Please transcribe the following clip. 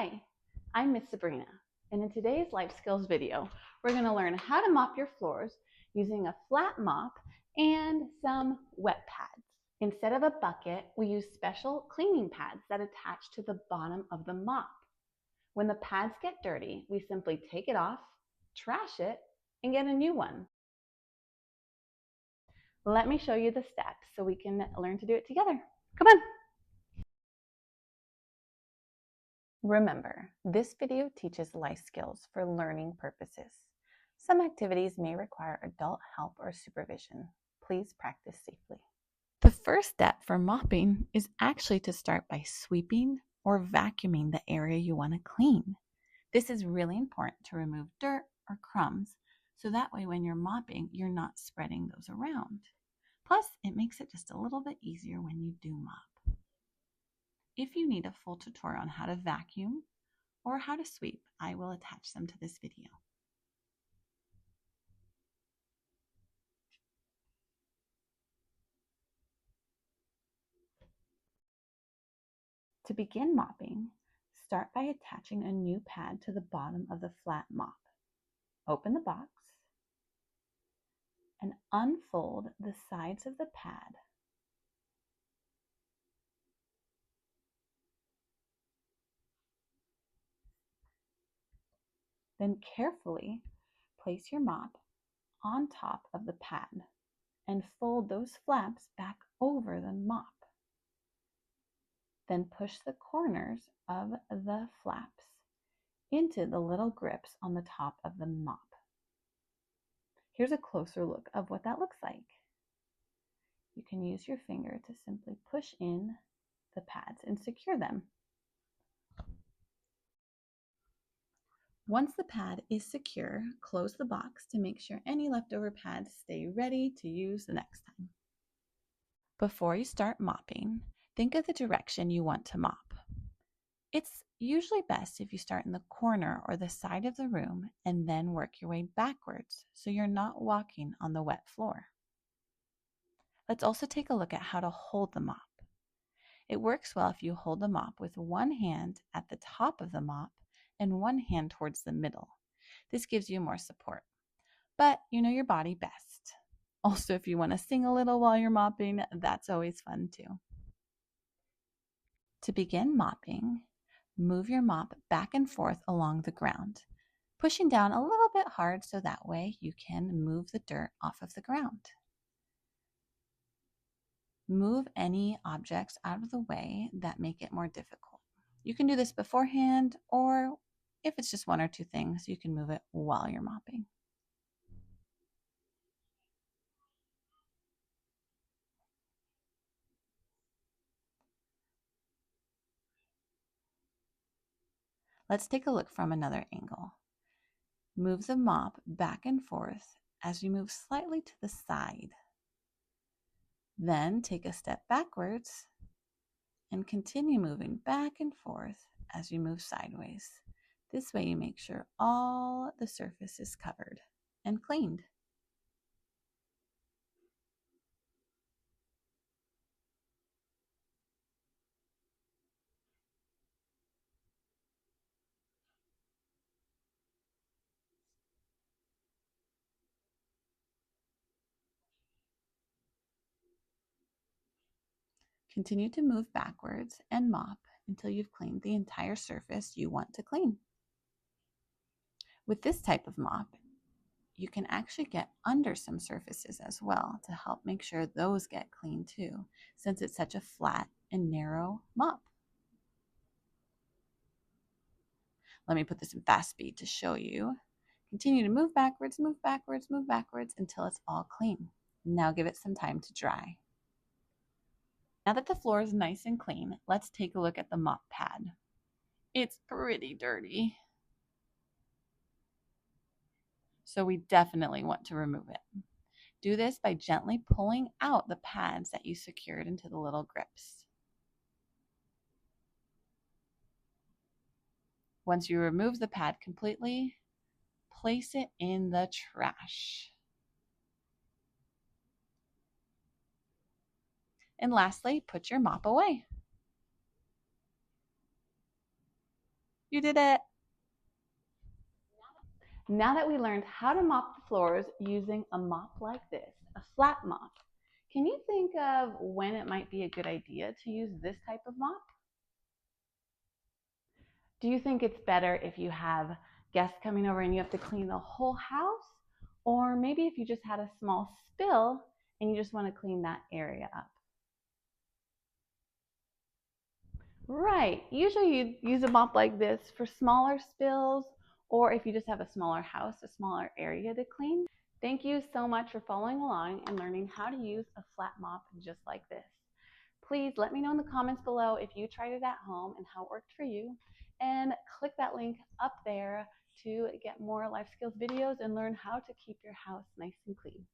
Hi, I'm Miss Sabrina, and in today's life skills video, we're going to learn how to mop your floors using a flat mop and some wet pads. Instead of a bucket, we use special cleaning pads that attach to the bottom of the mop. When the pads get dirty, we simply take it off, trash it, and get a new one. Let me show you the steps so we can learn to do it together. Come on! Remember, this video teaches life skills for learning purposes. Some activities may require adult help or supervision. Please practice safely. The first step for mopping is actually to start by sweeping or vacuuming the area you want to clean. This is really important to remove dirt or crumbs, so that way when you're mopping, you're not spreading those around. Plus, it makes it just a little bit easier when you do mop. If you need a full tutorial on how to vacuum or how to sweep, I will attach them to this video. To begin mopping, start by attaching a new pad to the bottom of the flat mop. Open the box and unfold the sides of the pad. Then carefully place your mop on top of the pad and fold those flaps back over the mop. Then push the corners of the flaps into the little grips on the top of the mop. Here's a closer look of what that looks like. You can use your finger to simply push in the pads and secure them. Once the pad is secure, close the box to make sure any leftover pads stay ready to use the next time. Before you start mopping, think of the direction you want to mop. It's usually best if you start in the corner or the side of the room and then work your way backwards so you're not walking on the wet floor. Let's also take a look at how to hold the mop. It works well if you hold the mop with one hand at the top of the mop and one hand towards the middle. This gives you more support, but you know your body best. Also, if you want to sing a little while you're mopping, that's always fun too. To begin mopping, move your mop back and forth along the ground, pushing down a little bit hard so that way you can move the dirt off of the ground. Move any objects out of the way that make it more difficult. You can do this beforehand, or if it's just one or two things, you can move it while you're mopping. Let's take a look from another angle. Move the mop back and forth as you move slightly to the side. Then take a step backwards and continue moving back and forth as you move sideways. This way you make sure all the surface is covered and cleaned. Continue to move backwards and mop until you've cleaned the entire surface you want to clean. With this type of mop, you can actually get under some surfaces as well to help make sure those get clean too, since it's such a flat and narrow mop. Let me put this in fast speed to show you. Continue to move backwards, move backwards, move backwards until it's all clean. Now give it some time to dry. Now that the floor is nice and clean, let's take a look at the mop pad. It's pretty dirty, so we definitely want to remove it. Do this by gently pulling out the pads that you secured into the little grips. Once you remove the pad completely, place it in the trash. And lastly, put your mop away. You did it! Now that we learned how to mop the floors using a mop like this, a flat mop, can you think of when it might be a good idea to use this type of mop? Do you think it's better if you have guests coming over and you have to clean the whole house? Or maybe if you just had a small spill and you just want to clean that area up? Right. Usually you use a mop like this for smaller spills or if you just have a smaller house, a smaller area to clean. Thank you so much for following along and learning how to use a flat mop just like this. Please let me know in the comments below if you tried it at home and how it worked for you. And click that link up there to get more life skills videos and learn how to keep your house nice and clean.